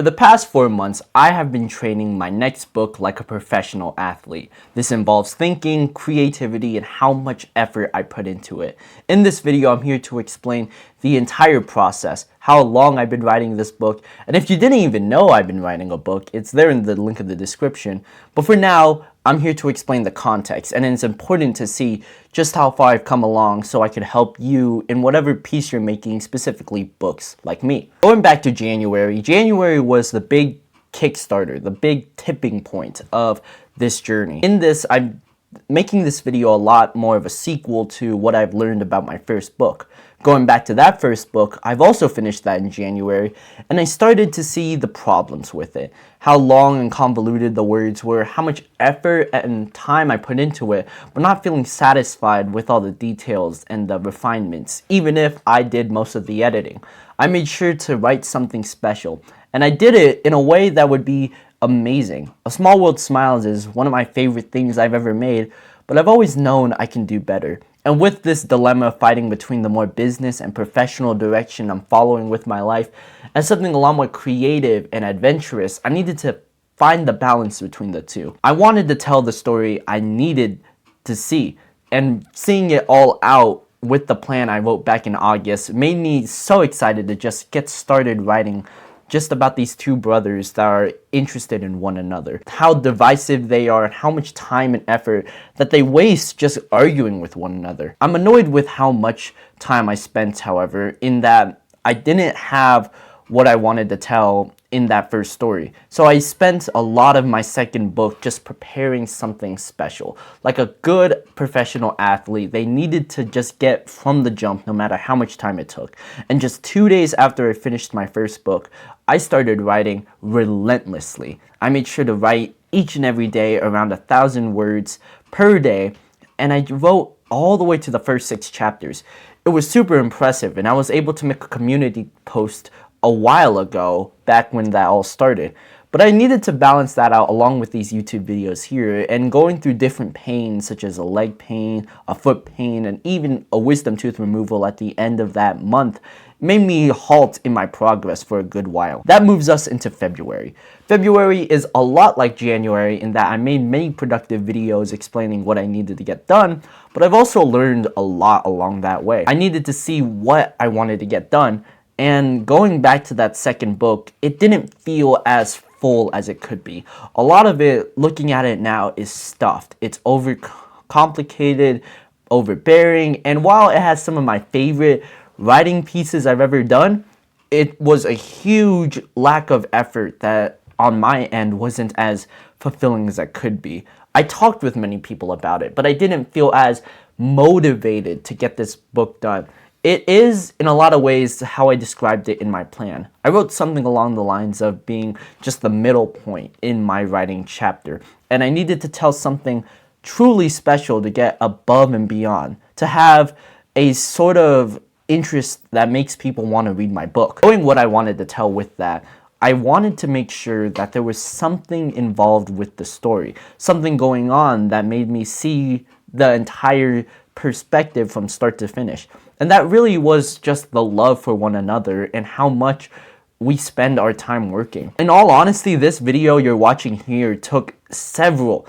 For the past 4 months, I have been training my next book like a professional athlete. This involves thinking, creativity, and how much effort I put into it. In this video, I'm here to explain the entire process, how long I've been writing this book, and if you didn't even know I've been writing a book, it's there in the link in the description. But for now, I'm here to explain the context, and it's important to see just how far I've come along so I could help you in whatever piece you're making, specifically books like me. Going back to January was the big Kickstarter, the big tipping point of this journey. In this, I'm making this video a lot more of a sequel to what I've learned about my first book. Going back to that first book, I've also finished that in January, and I started to see the problems with it. How long and convoluted the words were, how much effort and time I put into it, but not feeling satisfied with all the details and the refinements, even if I did most of the editing. I made sure to write something special, and I did it in a way that would be amazing. A Small World Smiles is one of my favorite things I've ever made, but I've always known I can do better. And with this dilemma fighting between the more business and professional direction I'm following with my life and something a lot more creative and adventurous, I needed to find the balance between the two. I wanted to tell the story I needed to see, and seeing it all out with the plan I wrote back in August made me so excited to just get started writing just about these two brothers that are interested in one another. How divisive they are and how much time and effort that they waste just arguing with one another. I'm annoyed with how much time I spent, however, in that I didn't have what I wanted to tell in that first story. So I spent a lot of my second book just preparing something special. Like a good professional athlete, they needed to just get from the jump no matter how much time it took. And just 2 days after I finished my first book, I started writing relentlessly. I made sure to write each and every day around 1,000 words per day, and I wrote all the way to the first 6 chapters. It was super impressive, and I was able to make a community post a while ago, back when that all started. But I needed to balance that out along with these YouTube videos here, and going through different pains such as a leg pain, a foot pain, and even a wisdom tooth removal at the end of that month made me halt in my progress for a good while. That moves us into February. February is a lot like January in that I made many productive videos explaining what I needed to get done, but I've also learned a lot along that way. I needed to see what I wanted to get done, and going back to that second book, it didn't feel as full as it could be. A lot of it, looking at it now, is stuffed. It's overcomplicated, overbearing, and while it has some of my favorite writing pieces I've ever done, it was a huge lack of effort that on my end wasn't as fulfilling as it could be. I talked with many people about it, but I didn't feel as motivated to get this book done. It is, in a lot of ways, how I described it in my plan. I wrote something along the lines of being just the middle point in my writing chapter, and I needed to tell something truly special to get above and beyond, to have a sort of interest that makes people want to read my book. Knowing what I wanted to tell with that, I wanted to make sure that there was something involved with the story, something going on that made me see the entire perspective from start to finish. And that really was just the love for one another and how much we spend our time working. In all honesty, this video you're watching here took several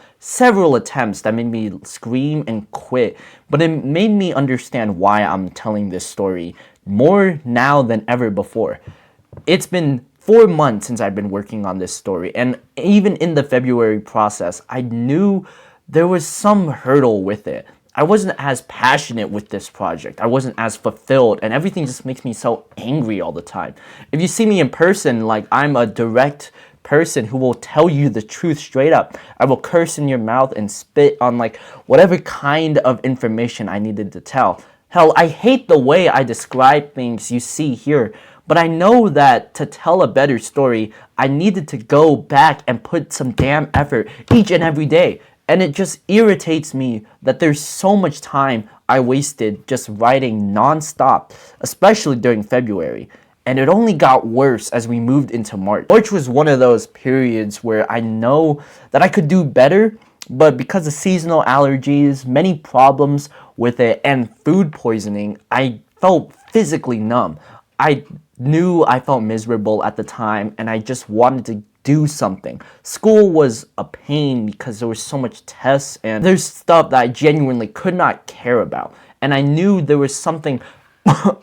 attempts that made me scream and quit, but it made me understand why I'm telling this story more now than ever before. It's been 4 months since I've been working on this story, and even in the February process, I knew there was some hurdle with it. I wasn't as passionate with this project. I wasn't as fulfilled, and everything just makes me so angry all the time. If you see me in person, like, I'm a direct person who will tell you the truth straight up. I will curse in your mouth and spit on like whatever kind of information I needed to tell. Hell, I hate the way I describe things you see here, but I know that to tell a better story, I needed to go back and put some damn effort each and every day. And it just irritates me that there's so much time I wasted just writing non-stop, especially during February. And it only got worse as we moved into March. March was one of those periods where I know that I could do better, but because of seasonal allergies, many problems with it, and food poisoning, I felt physically numb. I knew I felt miserable at the time and I just wanted to do something. School was a pain because there was so much tests and there's stuff that I genuinely could not care about. And I knew there was something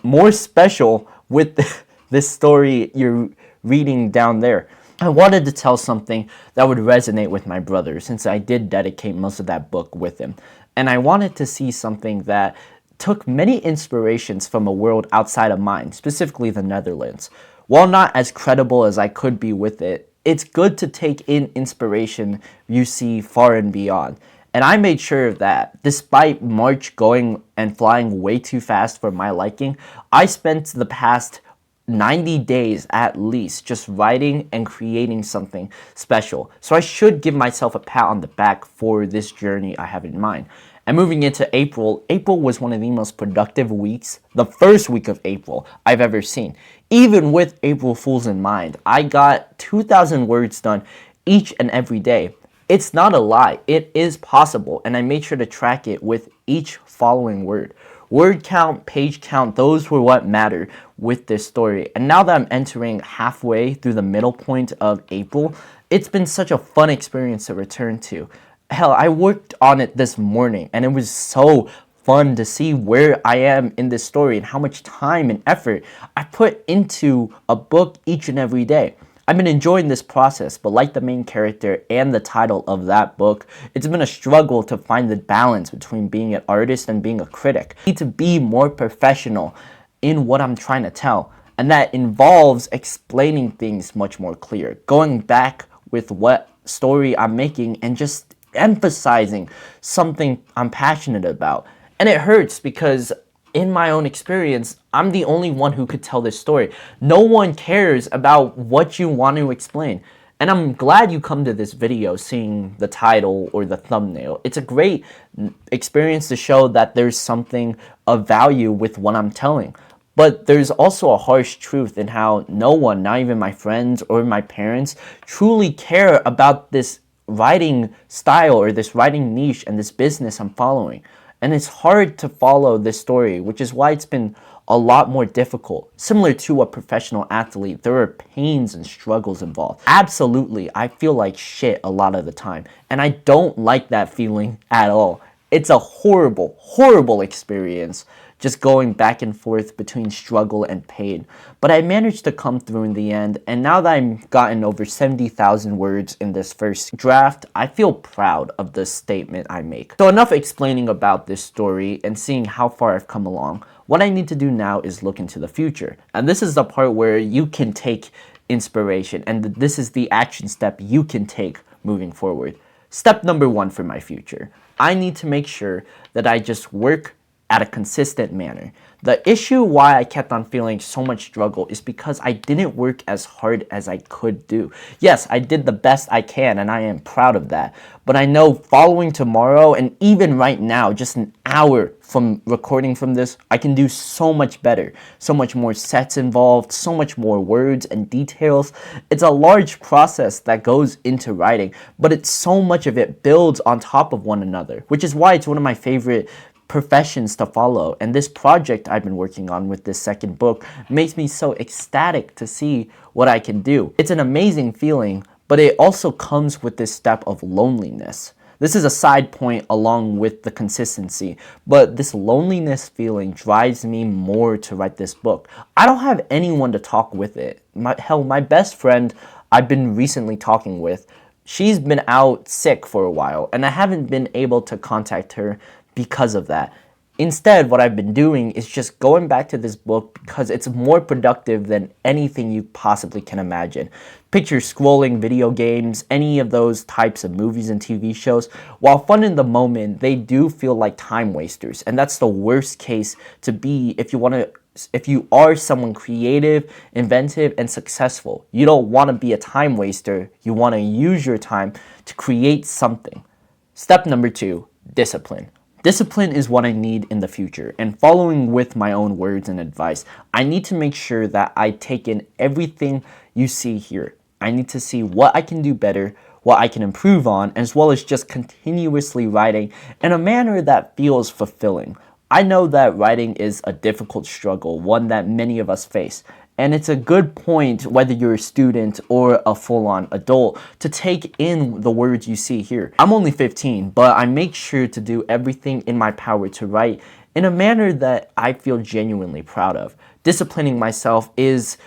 more special with this story you're reading down there. I wanted to tell something that would resonate with my brother since I did dedicate most of that book with him. And I wanted to see something that took many inspirations from a world outside of mine, specifically the Netherlands. While not as credible as I could be with it, it's good to take in inspiration you see far and beyond. And I made sure that despite March going and flying way too fast for my liking, I spent the past 90 days at least just writing and creating something special. So I should give myself a pat on the back for this journey I have in mind. And moving into April, April was one of the most productive weeks, the first week of April I've ever seen. Even with April Fools in mind, I got 2,000 words done each and every day. It's not a lie, it is possible, and I made sure to track it with each following word. Word count, page count, those were what matter with this story. And now that I'm entering halfway through the middle point of April, it's been such a fun experience to return to. Hell, I worked on it this morning and it was so fun to see where I am in this story and how much time and effort I put into a book each and every day. I've been enjoying this process, but like the main character and the title of that book, it's been a struggle to find the balance between being an artist and being a critic. I need to be more professional in what I'm trying to tell, and that involves explaining things much more clear, going back with what story I'm making and just emphasizing something I'm passionate about. And it hurts because in my own experience, I'm the only one who could tell this story. No one cares about what you want to explain. And I'm glad you come to this video seeing the title or the thumbnail. It's a great experience to show that there's something of value with what I'm telling. But there's also a harsh truth in how no one, not even my friends or my parents, truly care about this writing style or this writing niche and this business I'm following. And it's hard to follow this story, which is why it's been a lot more difficult. Similar to a professional athlete, there are pains and struggles involved. Absolutely, I feel like shit a lot of the time, and I don't like that feeling at all. It's a horrible, horrible experience, just going back and forth between struggle and pain. But I managed to come through in the end, and now that I've gotten over 70,000 words in this first draft, I feel proud of the statement I make. So enough explaining about this story and seeing how far I've come along. What I need to do now is look into the future. And this is the part where you can take inspiration, and this is the action step you can take moving forward. Step number 1 for my future. I need to make sure that I just work at a consistent manner. The issue why I kept on feeling so much struggle is because I didn't work as hard as I could do. Yes, I did the best I can and I am proud of that. But I know following tomorrow and even right now, just an hour from recording from this, I can do so much better. So much more sets involved, so much more words and details. It's a large process that goes into writing, but it's so much of it builds on top of one another, which is why it's one of my favorite professions to follow. And this project I've been working on with this second book makes me so ecstatic to see what I can do. It's an amazing feeling, but it also comes with this step of loneliness. This is a side point along with the consistency, but this loneliness feeling drives me more to write this book. I don't have anyone to talk with it. My best friend I've been recently talking with, she's been out sick for a while, and I haven't been able to contact her because of that. Instead, what I've been doing is just going back to this book because it's more productive than anything you possibly can imagine. Picture scrolling video games, any of those types of movies and TV shows. While fun in the moment, they do feel like time wasters, and that's the worst case to be if you are someone creative, inventive, and successful. You don't want to be a time waster. You want to use your time to create something. Step number 2, discipline. Discipline is what I need in the future, and following with my own words and advice, I need to make sure that I take in everything you see here. I need to see what I can do better, what I can improve on, as well as just continuously writing in a manner that feels fulfilling. I know that writing is a difficult struggle, one that many of us face, And it's a good point, whether you're a student or a full-on adult, to take in the words you see here. I'm only 15, but I make sure to do everything in my power to write in a manner that I feel genuinely proud of. Disciplining myself is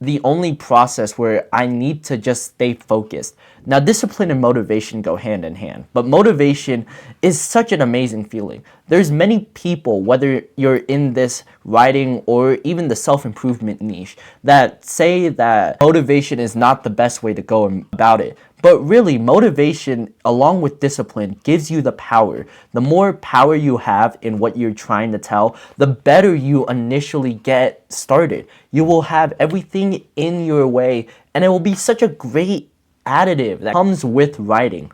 the only process where I need to just stay focused. Now, discipline and motivation go hand in hand, but motivation is such an amazing feeling. There's many people, whether you're in this writing or even the self-improvement niche, that say that motivation is not the best way to go about it. But really, motivation, along with discipline, gives you the power. The more power you have in what you're trying to tell, the better you initially get started. You will have everything in your way, and it will be such a great additive that comes with writing.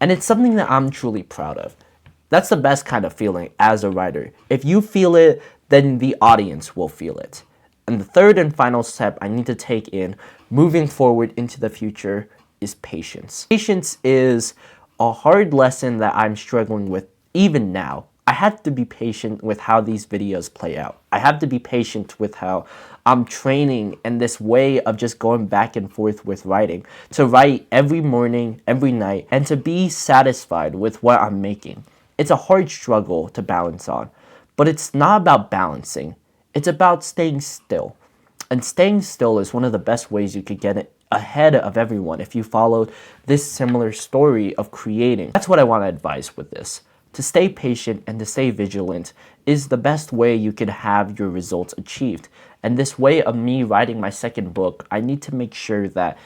And it's something that I'm truly proud of. That's the best kind of feeling as a writer. If you feel it, then the audience will feel it. And the third and final step I need to take in moving forward into the future is patience. Patience is a hard lesson that I'm struggling with even now. I have to be patient with how these videos play out. I have to be patient with how I'm training and this way of just going back and forth with writing, to write every morning, every night, and to be satisfied with what I'm making. It's a hard struggle to balance on, but it's not about balancing. It's about staying still. And staying still is one of the best ways you could get it ahead of everyone if you followed this similar story of creating. That's what I want to advise with this. To stay patient and to stay vigilant is the best way you could have your results achieved. And this way of me writing my second book, I need to make sure that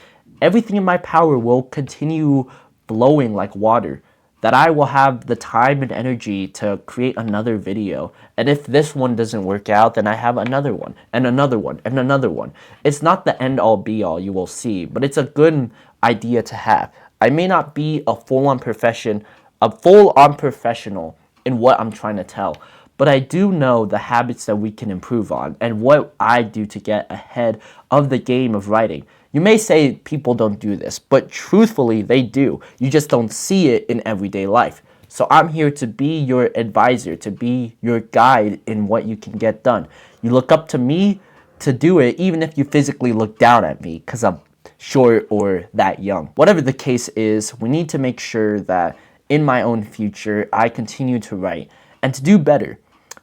everything in my power will continue flowing like water, that I will have the time and energy to create another video. And if this one doesn't work out, then I have another one, and another one, and another one. It's not the end-all be-all, you will see, but it's a good idea to have. I may not be a full-on professional in what I'm trying to tell, but I do know the habits that we can improve on and what I do to get ahead of the game of writing. You may say people don't do this, but truthfully, they do. You just don't see it in everyday life. So I'm here to be your advisor, to be your guide in what you can get done. You look up to me to do it, even if you physically look down at me because I'm short or that young. Whatever the case is, we need to make sure that in my own future, I continue to write and to do better,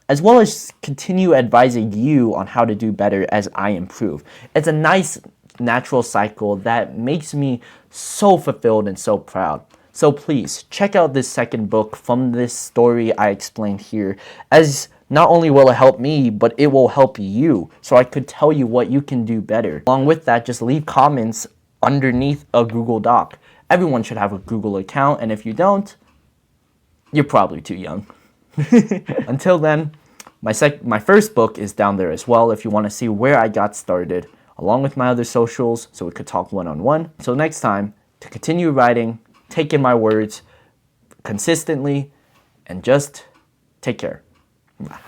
as well as continue advising you on how to do better as I improve. It's a nice natural cycle that makes me so fulfilled and so proud. So please check out this second book from this story I explained here, as not only will it help me, but it will help you, so I could tell you what you can do better. Along with that, just leave comments underneath a Google Doc. Everyone should have a Google account, and if you don't, you're probably too young. Until then, my first book is down there as well if you want to see where I got started, along with my other socials, so we could talk one-on-one. So next time, to continue writing, take in my words consistently, and just take care. Bye.